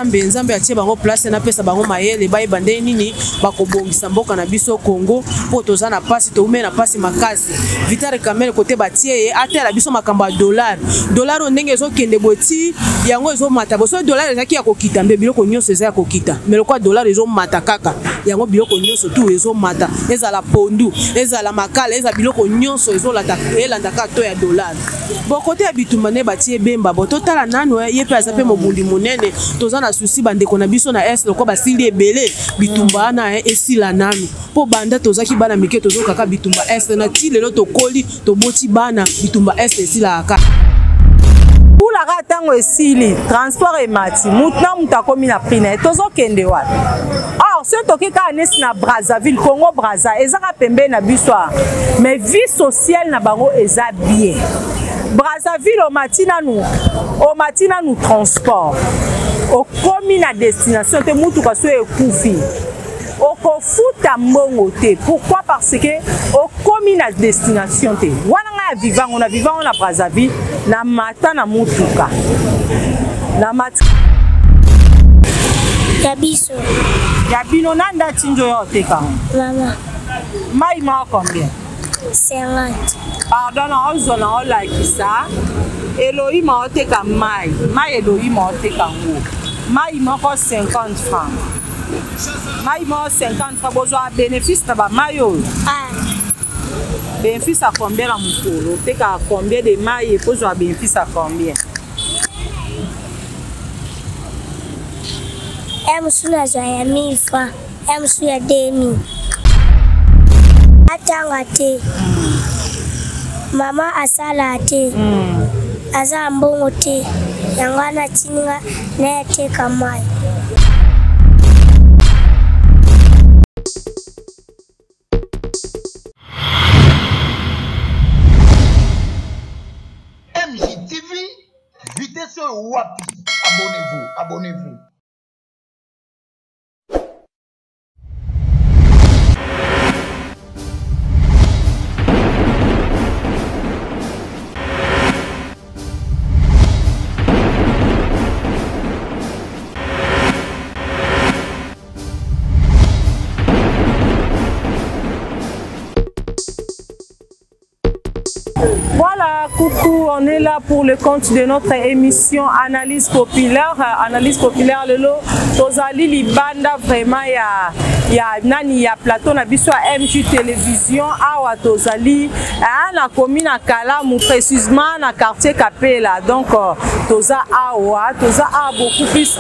Nzambe atie bango place na pesa bango mayele ba ebande nini bakobongisa mboka na biso Congo po toza na pasi to na pasi makasi Vitale Kamere côté batie atela biso makamba dollar ndenge zo kende boti yango zo mata boso dollar ezaki ya kokita mbe biloko nyonso eza ya kokita mais le quoi dollar ezo mata kaka yango biloko nyonso tout ezo mata ezala pondu ezala makala ezala biloko nyonso ezo landaka to ya dollar bon côté ya bitumba ne batie bemba bo totala nano ye pe azape mobundi monene toza na souci bande kona biso na est lokwa basili ebele bitumba na esila nano po banda tozaki bana mike tozo kaka bitumba est na ti lelo tokoli toboti bana bitumba est esila aka la ratango esili transport et mati mutna mutakomi na prix tozo kende wapi or ce toki ka nesi na Brazzaville Congo Brazza ezaka pembe na biswa mais vie sociale na bango eza bien Brazzaville au matina nous transport au komi na destination te mutuka so ekufi okofuta mbongo te pourquoi parce que au komi na destination te wana nga vivant na Brazzaville na mata na mutuka na mata Yabiso Yabino nanda tinjo yote ka Mama Mai ma combien 50 Pardon on zona on like ça Elohim ma oteka mai Elohim ma oteka ngo mai moko 50 francs mai mo 50 francs bozoa bénéfice na ba mayo bénéfice à combien la mukolo teka combien de mai et bozoa bénéfice à combien Suna zoya 1000 francs suya 2000 atanga te mama asala te aza mbongo te yangana tininga na te kamai MJTV vitesse wapi abonnez-vous Voilà, coucou, on est là pour le compte de notre émission Analyse populaire. Analyse populaire, le lot, Tozali Libanda, vraiment, il y a plateau, na biso MJ Télévision, awa Tozali, na commune à Kalamou, précisément na quartier Kapela. Donc, Toza awa beaucoup plus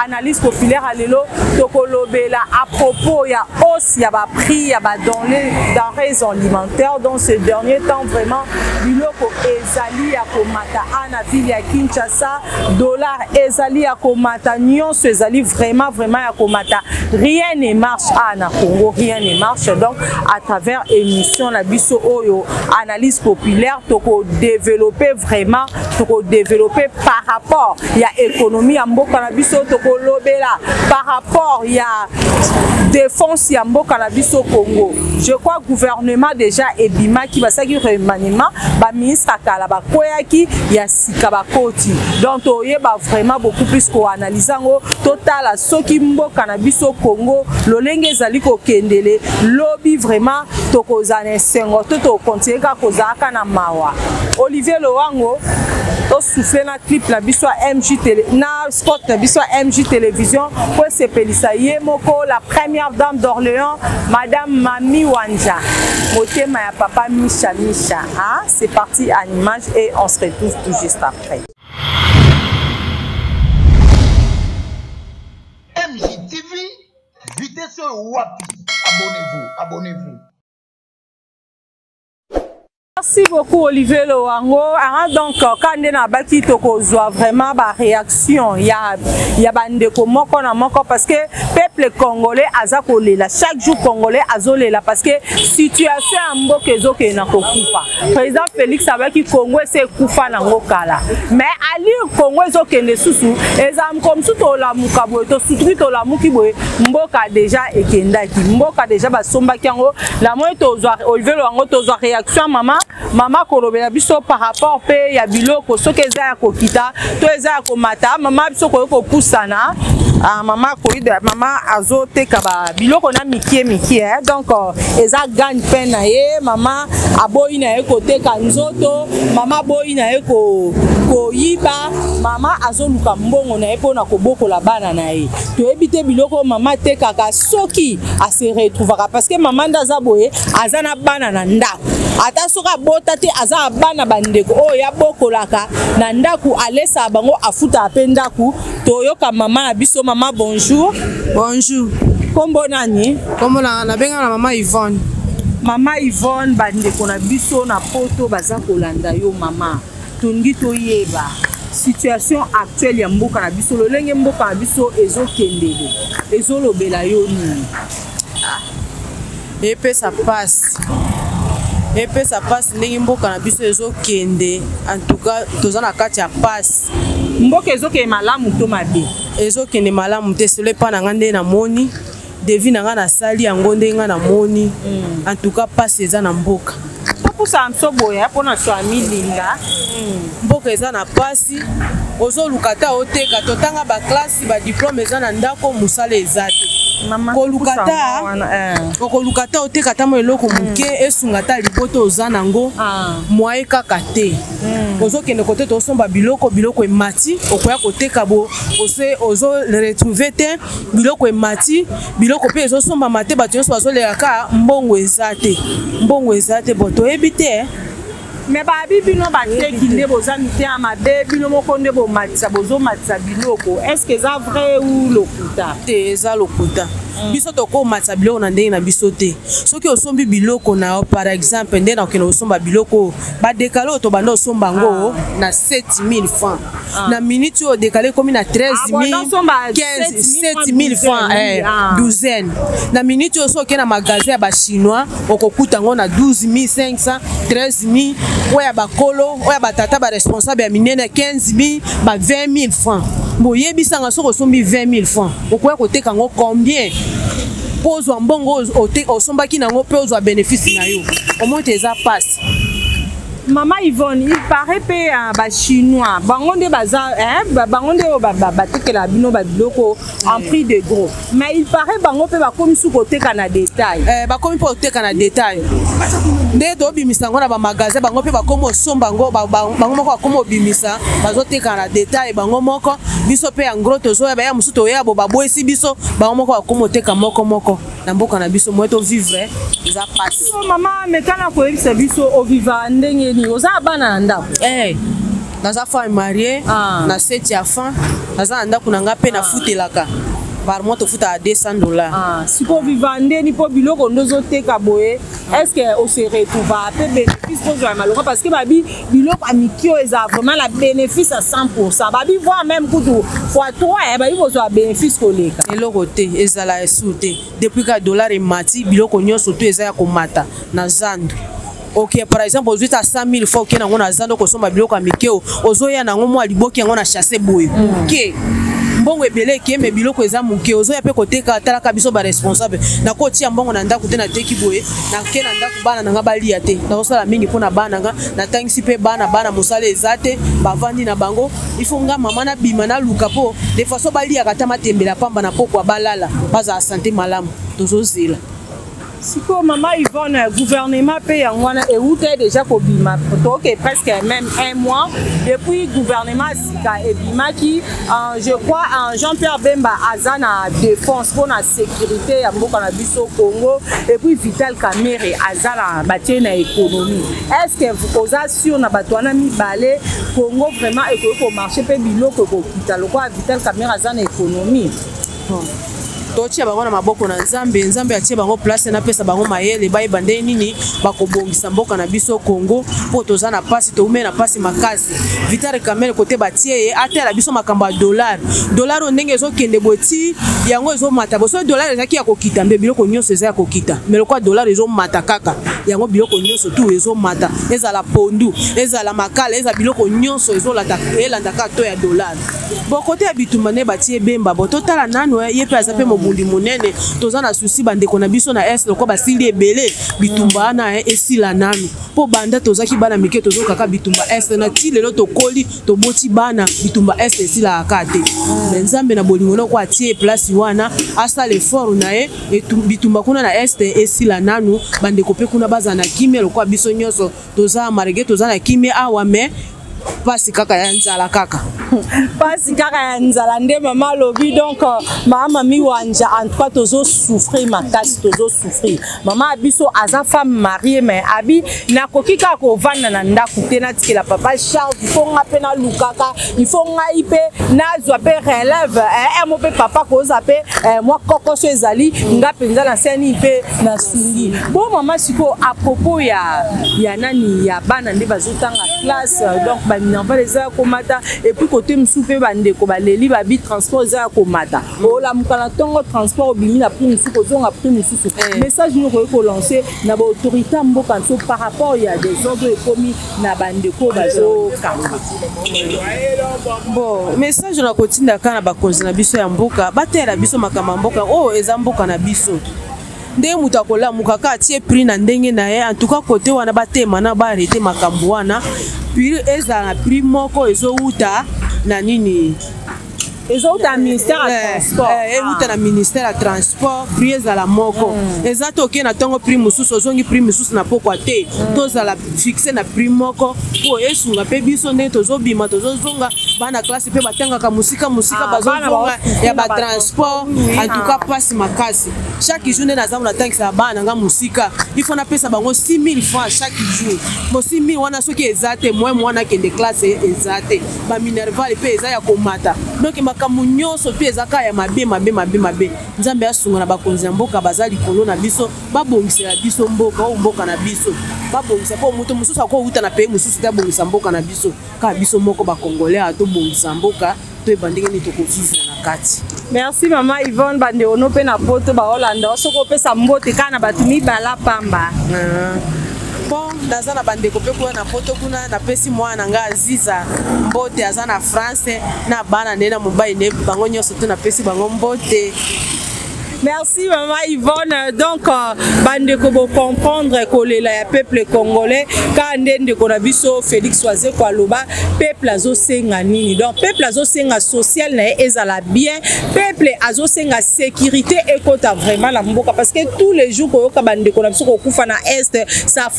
analyse populaire à l'élo, Tokolobela, à propos, il y a aussi, il y a prix, il y a denrées alimentaires. Dans ce dernier temps, vraiment, biloko ezali ya komata ana ville ya Kinshasa dollar ezali ya komata nyonso ezali vraiment ya komata rien ne marche na Congo rien ne marche donc à travers émission na biso oyo analyse populaire toko développer vraiment par rapport ya économie ya mboka na biso toko lobela par rapport ya défense ya mboka na biso Congo je crois gouvernement déjà ebima ki basaki remaniement ba ministre kala ba koyaki ya sika ba koti donc oyeba vraiment beaucoup plus ko analyser ngo total soki mboka na biso Congo lolenge ezali ko kendele lobby vraiment tokozana sengo to continuer ka kozaka na mawa Olivier Lowango to souffler na clip na biso MJ télé na spot na biso MJ télévision pour se pelisa yemoko la première dame d'Orléans madame Mami Wanja motema ya papa Misha hein? C'est parti en image et on se retrouve tout juste après. MJTV vitesse wapi abonnez-vous Merci beaucoup Olivier Lowango. Donc quand on a bâti tokozwa vraiment ba réaction ya bandeko moko na moko parce que peuple congolais aza kolela chaque jour congolais azolela parce que situation ya mboka ezoke na kokufa. Président Félix abaki Congo c'est kufa na ngokala. Mais ali Congo ezokende susu ezam comme tout la mukaboy to sutri to la mukiboy mboka déjà ekendaki mboka déjà basombaki yango la moyo tozwa Olivier Lowango tozwa réaction maman mama kolobela biso par rapport pe ya biloko soki eza ya kokita to eza ya komata mama biso koyo kopusana mama koyida mama azoteka ba biloko na mikie donc eza gagne peine na ye mama aboyi na ye koteka nzoto mama boyi na ye koyiba mama azoluka mbongo na ye mpona kobokola bana na ye toyebi te biloko mama tekaka soki ase retrouvaka parce que mama ndaza boye aza na bana na ndako ata soki abota te aza bana bandeko oyo yabokolaka na ndaku alesa bango afuta ape ndaku toyoka mama na biso. Mama bonjour. Bonjour. Kombo nani? Kombo na benga na mama Yvonne. Mama Yvonne bandeko na biso na poto baza kolanda yo mama tongi toyeba situation actuelle ya mboka na biso lolenge mboka na biso ezokendele ezolobela yo nini? Epesa passe ndenge mboka na biso ezokende en tout cas toza na kati ya passe mboka ezokende malamu to mabe ezokende malamu te sele pa na nga nde na moni devi na nga na sali yango nde nga na moni en tout cas passe eza na mboka topusa msoboya mpona swami linga mboka eza na pasi ozoluka ta oteka totanga baklasi badiplome eza na ndako mosala eza te okoluka ta oteka ta mo eloko moke esunga ta liboto oza nango mwaye kaka te ozokende kote tosomba biloko emati okoya koteka bo ozoretrouve te biloko emati biloko mpe ezosombama te bato nyonso bazolelaka mbongo eza te bo toyebi te mais babi bino bateki nde boza mitema mabe bino moko nde bozomatisa biloko est-ce que eza vrai ou lokuta te eza lokuta biso tokomatisa biloko na ndenge na biso te soki osombi biloko na yo par exemple nde na okende osomba biloko badekale oyo tobanda osomba yango na 7000 francs na minute oyo odekale ekomi na 13000 francs douzaine na minute oyo soki okende na magasin ya bachinois okokuta yango na 12500 13000 oya bakolo oya batata baresponsable ya minene 15000 ba 20000 francs boyebisanga soki osombi 20000 francs okoya koteka yango combien po ozwa mbongo osombaki nango mpe ozwa bénéfice na yo omonte eza passe. Mama Yvonne, il paraît que les Chinois, bango nde batekela bino biloko en prix de gros. Mais il paraît bango pe bakomi sous côté kana détail. Bakomi po côté kana détail. Nde to bimisa ngo na ba magasin bango pe bakomi osomba ngo bango moko bakomi obimisa bazoteka na détail bango moko biso pe en gros tozoya ba ya musu to ya bo baboisi biso bango moko bakomi oteka moko na mboka na biso moto vivre eza passe. Mama metana ko ebisa biso o vivre ndenge oza bana ndako naza femme mariée na 7 ya fin naza ndako na nga pe na futelaka par mois tofuta à $200 siko vivande ni po biloko ndozo teka boye est-ce que on se retrouve après bénéfice pour jouer malheureux parce que babi biloko amikio eza vraiment la bénéfice à 100% babi voire même kutu fois 3 babi bozo bénéfice koleka eloko te ezala esute depuis que dollar et mati biloko nyonso to eza ya komata na zando. Ok, par exemple, aujourd'hui, à 100 000 fois, on a zando kosomba biloko amikeo, ozoya nango mwa liboki yango na chasser boye. Ok. Mbongo ebele ke me biloko eza muke ozoya pe koteka talaka biso ba responsable. Na koti ya mbongo na ndako te na teki boye, na ke na ndako bana nanga balia te. Na osala mingi pona bana nga, na tangisi pe bana mosala ezate, bavandi na bango. Il faut nga mama na bima na luka po, de façon balia kata matembela pamba na poko balala, baza santé malamu. Tozozela. Siko Mama Yvonne, gouvernement paye en wana et où t'es déjà kobima donc presque même un mois depuis gouvernement sika et bima qui je crois Jean-Pierre Bemba azana défense pour la sécurité ya mboka na biso Congo et puis Vital Kamerhe azala batie na économie. Est-ce que vous osez sur na batwana mibale Congo vraiment et ko marché pe biloko ko kita lokwa Vital Kamerhe azana économie. Tochi bango na maboko na nzambe atie bango place na pesa bango mayele bayi bande nini bakobongisa mboka na biso Congo po toza na pasi to umena pasi makasi Vital Kamerhe kote batie atela biso makamba dollar ndenge ezokende boti yango ezomata boso dollar ezaki ya kokita mbe biloko nyonso eza ya kokita mais lokwa dollar ezomata kaka yango biloko nyonso tu ezomata ezala pondu ezala makala eza biloko nyonso ezolata elandaka to ya dollar bokote ya bitumba ne batie Bemba bototala nano ye pe azape bobundi monene toza na souci bandeko na biso na est lokwa basili ebele bitumba na esila nanu po banda tozaki bana mike tozo kaka bitumba est na ti lelo tokoli toboti bana bitumba est esila akate nzambe na bolingo no kwa tie place wana asa l'effort na e bitumba kuna na est esila nanu bandeko pe kuna baza na kimia lokwa biso nyoso toza marege toza na kimia awa me pasi kaka ya nzala kaka pasi kaka ya nzala nde mama lobi donc mama mi wanja en tout cas tozo souffrir makasi tozo souffrir mama abiso aza femme mariée mais abi na kokika ko vanda na ndaku te na tikela papa Charles il faut ngape na lukaka il faut ngaipe na zwape relève mo pe papa ko zape moi koko so ezali ngape nzala seni pe na sungi bon mama siko à propos ya nani ya bana nde bazotanga classe donc ba minamba les a komata et puis côté msoupe bande ko baleli ba bi transport za komata o la mukana tongo transport bimi na prime sou ko zonga prime sou message nous ko lancer na ba autorité mboka nso par rapport il y a des ordres commis na bande ko bazo kanga bon message na kotinda kana ba konzi na biso ya mboka batela biso makama mboka o eza mboka na biso ndenge mutu akolamuka ka atie prix na ndenge na ye en tout cas côté wana batema na baarrete makambo wana puis ezala na prix moko ezowuta na nini ezouta ministère ya transport euta na ministère ya transport prix ezala moko eza toke na ntongo prix mosusu ozongi prix mosusu na pokwa te tozala fixe na prix moko po esunga mpe biso ndenge tozobima tozozonga bana classe mpe batangaka musika bazozonga ya batransport en tout cas pasi makasi chaque jour nde nazamu natangisa bana nanga musika il faut napesa bango 6000 francs chaque jour bo 6000 wana soki eza te mwana akende classe eza te baminerval mpe eza ya komata donc makambo nyonso mpe ezaka ya mabe nzambe asunga na bakonzi ya mboka baza likolo na biso babongisela biso mboka oyo mboka na biso babongisa po moto mosusu akouta na pays mosusu te abongisa mboka na biso kaka biso moko bakongolais atobongisa mboka toyeba ndenge nini tokovivre na kati. Merci mama Yvonne bande ono pe na poto ba Hollande soko pesa mbote kana batu mibala pamba. Bon, naza na bandeko pe kuna na poto kuna na pesi mwana nga Aziza mbote aza na France na bana nena mobile ne bango nyonso to na pesi bango mbote. Merci maman Yvonne. Donc bandeko bo comprendre que le peuple congolais quand ndende ko na biso Félix Oise ko aloba peuple azo senga nini. Donc peuple azo senga social na ezala bien, peuple azo senga sécurité et kota vraiment la mboka parce que tous les jours ko yoka bandeko na biso ko kufa na est ça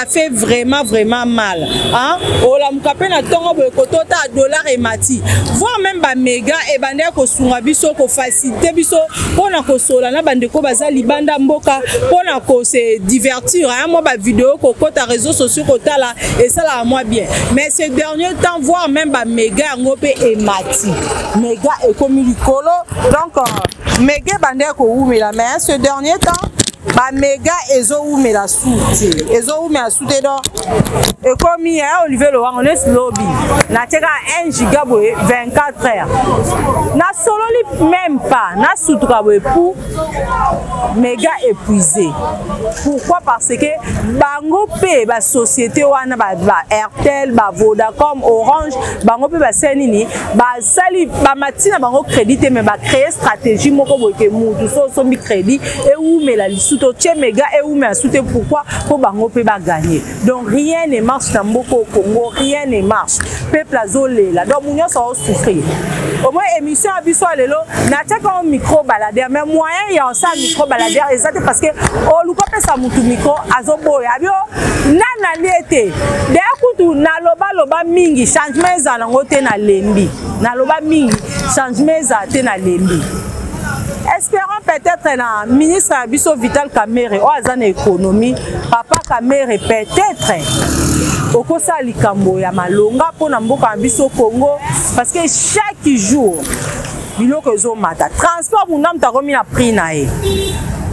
fait vraiment mal. Hein? O la mukape na tongo bo ko tota dollar et mati. Voir même ba méga et bande ko sunga biso ko faciliter biso pona ko sola na bandeko baza libanda mboka pona ko se divertir hein moi ba vidéo ko kota réseaux sociaux ko tala et ça là moi bien mais ces derniers temps voir même ba méga ngopé et mati méga et comme likolo donc méga bandeko oumela mais ce dernier temps ba méga ezo oumela soute donc et comme hier Olivier Loang on est lobby na teka 1 giga 24 heures na solo même pas na soutra pour méga épuisé. Pourquoi? Parce que bango pe ba société wana ba Airtel ba Vodacom Orange bango pe ba senini ba sali ba matina bango crédit mais ba créer stratégie moko boke mutu so mi crédit et ou mais la lisuto tie méga et ou mais soute pourquoi pour bango pe ba gagner. Donc rien ne marche dans mboko Congo, rien ne marche. Peuple azolé là donc munyo ça souffrir. Au moins émission abiso lelo na teka un micro baladeur mais moyen il y a ça micro baladeur exact parce que o luko pesa mutu micro azoboya abio nana liete de akutu na loba mingi changement za ngote na lembi na loba mingi changement za te na lembi. Espérons peut-être na ministre abiso Vital Kamerhe o azana économie papa Kamerhe peut-être okosa likambo ya malonga pona mboka biso Congo parce que chaque jour biloko ezo mata transport munam ta komi na prix na e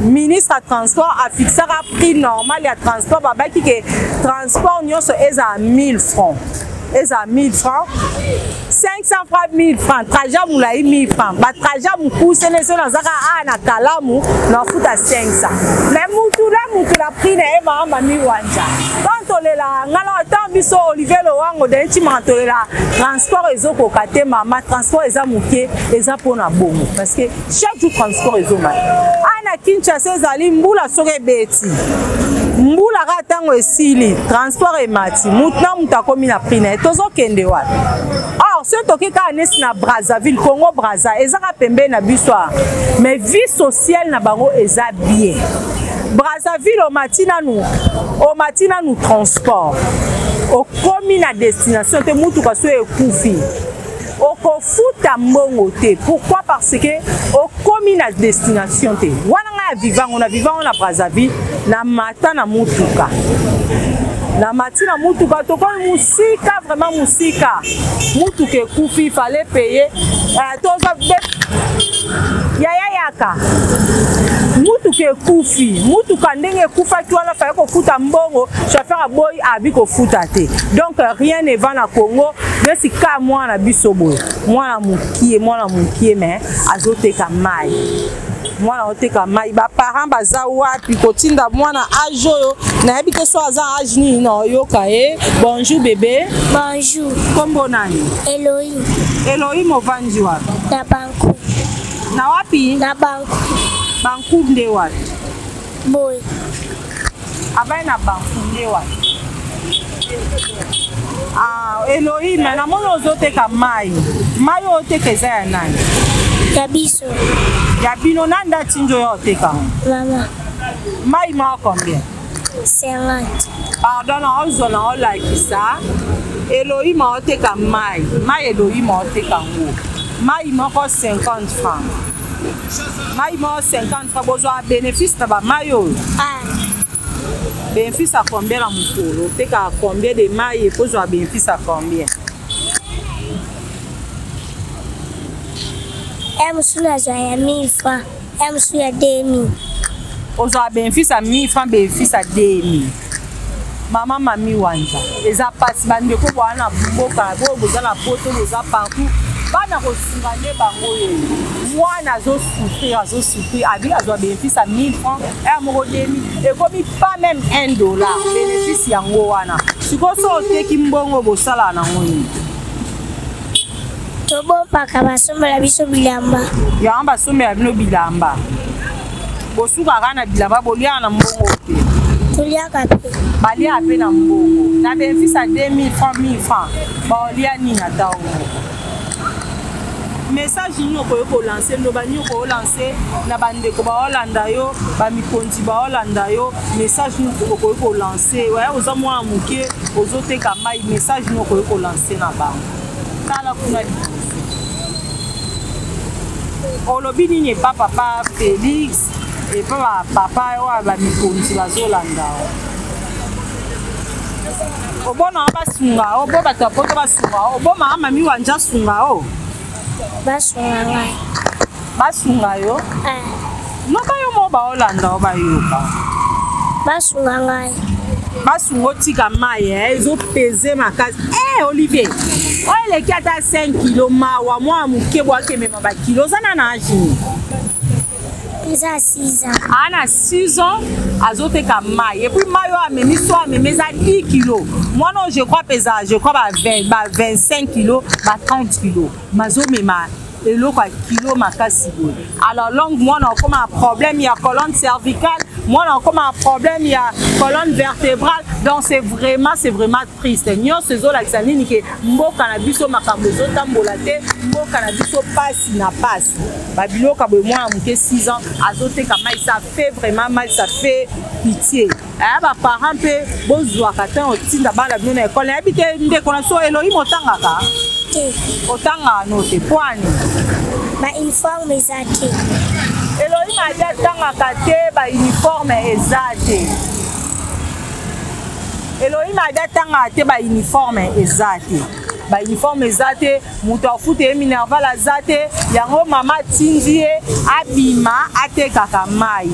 ministre à transport a fixé un prix normal ya transport babaki ke transport nyonso eza 1000 francs eza 1000 francs 500 francs 1000 francs trajet moulai 1000 francs ba trajet mukuse ne sona zaka na kalamu na futa 500 mais mutu la prix na ema amba mi wanja quand tolela ngala tant biso Olivier Lowango de ti mantolela transport ezoko kate mama transport eza muke eza pona bongo parce que chaque jour transport ezoma ana Kinshasa ezali mbula soke beti mbula ka tango esili transport emati mutna mutakomi na prina tozo kende wapi or ce toki ka nesi na Brazzaville Congo Brazza ezaka pembe na biso mais vie sociale na bango eza bien Brazzaville au matina nous transport au komi na destination te mutu ka so ekufi au kofuta mbongo te pourquoi parce que au komi na destination te wana nga vivant on a Brazzaville na mata na mutuka na matina mutuka to ko musika vraiment musika mutuka ekufi il fallait payer toza yaka mutuka ekufi mutuka ndenge ekufaki wana faye kofuta mbongo chauffeur aboyi abi kofuta te donc rien ne va na Congo nesi ka mwana biso boye mwana mukie mais azoteka mai mwana oteka mai ba parents baza wapi kotinda mwana age oyo nayebi te so aza age nini na oyoka bonjour bébé Bonjour. kombo nani Elohim ovandi wapi Na banku. na wapi Na banku. Banku nde wapi Boy. abai na banku nde wapi Elohim na mona ozoteka mai oteka eza ya nani Yabiso. ya bino nanda tinjo yo oteka Mama. mai ma combien 50. pardon na ozona olakisa Elohim oteka mai Elohim oteka ngo mai moko 50 francs mai moko 50 francs bozwa bénéfice na ba mai oyo bénéfice à combien la mukolo oteka combien de mai et bozwa bénéfice à combien Msuna za ya 1000 francs. Msu ya 2000. ozwa bénéfice à 1000 francs bénéfice à 2000 Maman mami wanja eza pasi bande ko bwana mboka bo bozala poto boza partout bana ko singane bango ye mwana zo souffrir abi azwa bénéfice à 1000 francs et mo 2000 et comme pas même $1 bénéfice yango wana siko so teki mbongo bosala na ngoni Tobo paka basombela biso bilamba. ya amba sombela bino bilamba bosuka kana bilamba bolia na mbongo te Tuliaka pe. balia pe na mbongo na bénéfice à 2000 francs 1000 francs baolia nini ata message ni ko lancer ndo bani ko lancer na bande ko ba Holanda yo ba mikonzi ba Holanda yo message ni ko lancer wa oza mwa muke ozoteka mai message ni ko lancer na ba kala kuna olobi nini pa papa Félix et pa papa wa ba mikonzi ba Zolanda obona basunga obo bato poto basunga obo mama mi wanja sunga o Basunga ngai. basunga yo no ba yo mo ba Holanda o ba yo ba Basunga ngai. basungo tika mai ezo peser makasi Olivier oile ki ata 5 kg mawa mwa muke bwa kemema ba kilo zana na ajini Eza 6 ans. ana 6 ans azoteka mai et puis mai yo amemi so amemeza 10 kg moi non je crois ba 20 ba 25 kg ba 30 kg mazomema eloko kilo makasi boye alors longue moi non comme un problème il y a colonne cervicale moi non comme un problème il y a colonne vertébrale donc c'est vraiment triste nyo sezo la xanini ke mboka na biso makambo zo tambola te mboka na biso passe na passe babiloka boye moi muke 6 ans azoteka mai ça fait vraiment mal ça fait pitié ba parents pe bozwa kata otinda bala bino na école habite ndeko na so Elohim otangaka otanga no te poani ba uniforme ezate Elohim adia tangaka te ba uniforme ezate Elohim adia tangaka te ba uniforme ezate ba uniforme ezate muto afute minerval azate yango mama tindie abima atekaka mai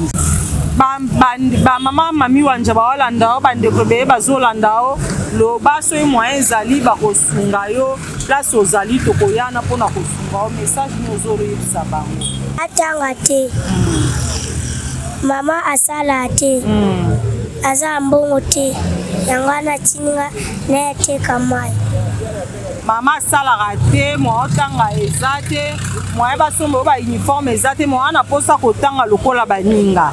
ba mama mami wanja ba Holanda bande ko be bazolanda o lo baso e moyen zali ba kosunga yo place ozali tokoyana pona kosunga o message ni ozoro yebisa bango atanga te mama asala te aza mbongo te yango wana tininga nayateka mai. Mama salaka te mwa otanga eza te mwa basomba ba uniforme eza te mwa ana posa kotanga lokola baninga.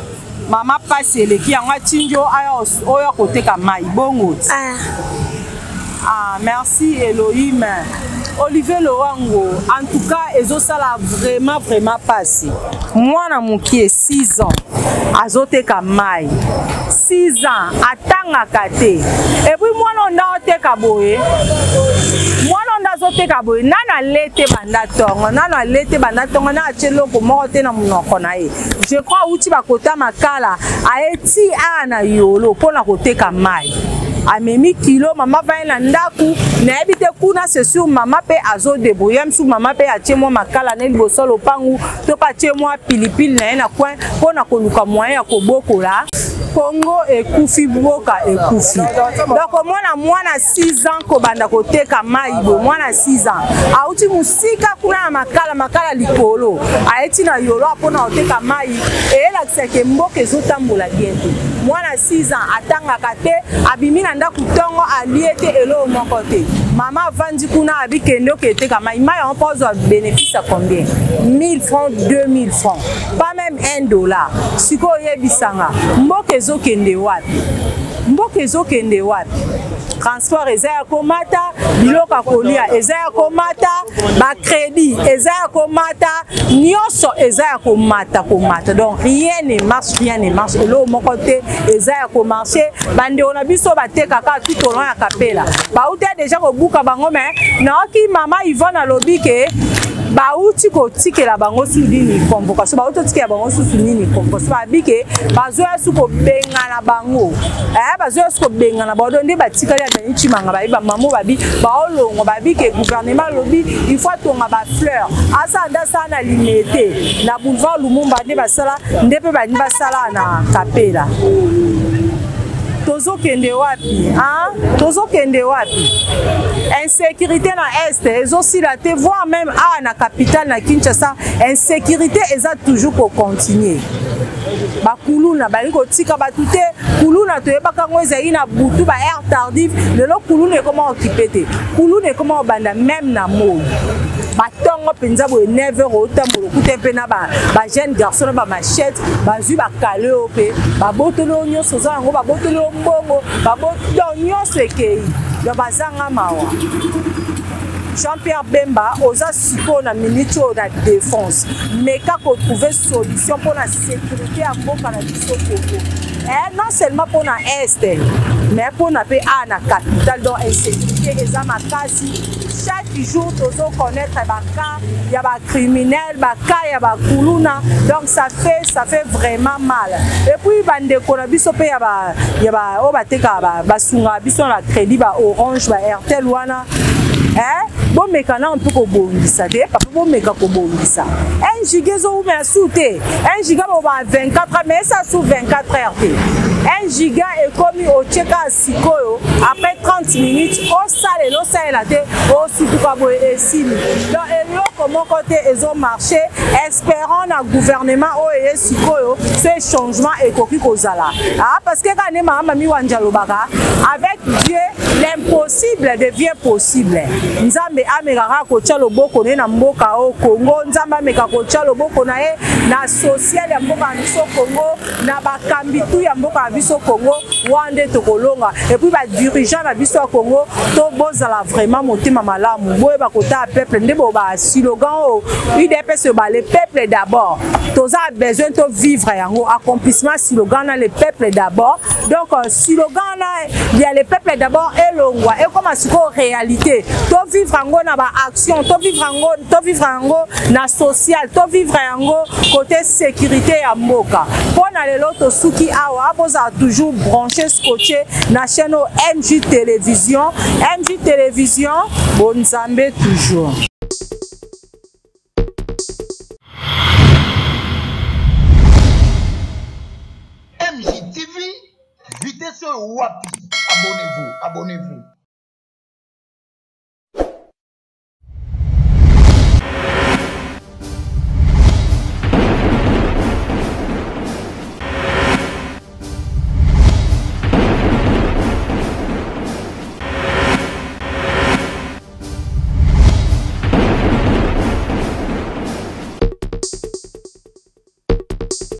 Mama pasi eleki yango atinjo aya oyo koteka mai bongo. Ah, merci Elohim. Olivier Loango, en tout cas, ezosala vraiment passé. Moi, na mukie 6 ans, azoteka mai. 6 ans, atanga kate. Et puis moi, on a oteka boye. Moi, on a azoteka boye. Nana lete bandatongo, nana lete bandatongo, na achelo komorote na munoko na ye. Je crois uti bakota makala, aeti ana yolo pona koteka mai. Amemi kilo mama va na ndaku na ebite kuna c'est sûr mama pe azo débrouiller msu mama pe atie moi makala na liboso lopangu to pa tie moi pilipili na na coin pona koluka moyen ya kobokola Congo ekufi boka ekufi. Donc mwana 6 ans ko banda koteka mai bo mwana 6 ans. Auti musika kuna makala likolo. Aeti na yolo pona koteka mai e la tseke mboke zotambola bientôt. Mwana 6 ans atanga kate abimi na ndaku tongo aliete elo moko te. Mama vandi kuna abikendo keteka mai on pose bénéfice à combien? 1000 francs, 2000 francs. Pas même $1. Siko yebisanga. Mboke ezokende wapi? Mboke ezokende wapi? Transport ezaya komata, biloka kolia ezaya komata, ba crédit ezaya komata, nyonso ezaya komata. Donc rien ne marche. Elo moko te ezaya komarcher, bande ona biso bateka ka tout au long ya kapela. Ba uta déjà ko buka bango mais naoki mama Yvonne alobike bauti kotikela bango sudini convocation bauti tikela bango sudini convocation babike bazoya suko bengana bango bazoya suko bengana bodo ndi batikali na nchimanga ba mamo babi baolongo babike gouvernement lobi il faut tonga ba fleur asa ndasa na limité na boulevard Lumumba ndi basala ndepe bani basala na kapela. Tozo kende wapi, hein? Tozo kende wapi? Insécurité na Est, ils aussi la te voire même à la capitale na Kinshasa, insécurité est toujours pour continuer. Ba kuluna ba liko tika batute kuluna to yebaka ngoza ina butu ba air tardif lelo kuluna comment occuper te kuluna comment banda même na mode batongo penza bo 9h otambo lokute pe na ba jeune garçon ba machette ba zu ba kaleo pe ba botolo nyonso za ngo ba botolo mbongo ba botolo nyonso ekei yo bazanga mawa. Jean-Pierre Bemba osa siko na ministre de la défense mais kako trouver solution pour la sécurité à mboka na biso Congo. Non seulement pour la Est mais pour na pe à na capitale donc insécurité eza makasi. Chaque jour tozo connaître baka ya ba criminel baka ya ba kuluna donc ça fait vraiment mal. Et puis bande ko na biso pe ya ba o bateka ba sunga biso na crédit ba Orange ba Airtel wana bon mécana on peut kobongisa te papa bon méca kobongisa 1 giga zo ou mais souté 1 giga ba 24 mais ça sous 24 heures te 1 giga est comme au cheka sikoyo après 30 minutes au sale la te au sutuka boy et sim donc elo comment côté ezo marché espérons na gouvernement o e sikoyo ce changement ekoki kozala parce que quand ne mama mi wanjalo baka avec Dieu l'impossible devient possible. Nzambe amekaka kotia loboko ne na mboka o Congo, Nzambe ameka kotia loboko na ye na social ya mboka na biso Congo, na bakambitu ya mboka na biso Congo, wande tokolonga. Et puis ba dirigeant na biso Congo, to bozala vraiment motema malamu. Boye bakota peuple ndebo ba slogan o UDPS ba le peuple d'abord. Toza besoin de vivre yango accomplissement slogan na le peuple d'abord. Donc slogan là il y a le peuple d'abord et longwa et comme asiko réalité. To vivre yango na ba action, to vivre yango na social, to vivre yango côté sécurité ya mboka. Pona lelo to suki awa boza toujours branché scotché na chaîne MJ Télévision. MJ Télévision, Bonzambe toujours. MJ TV, vitesse wapi. Abonnez-vous.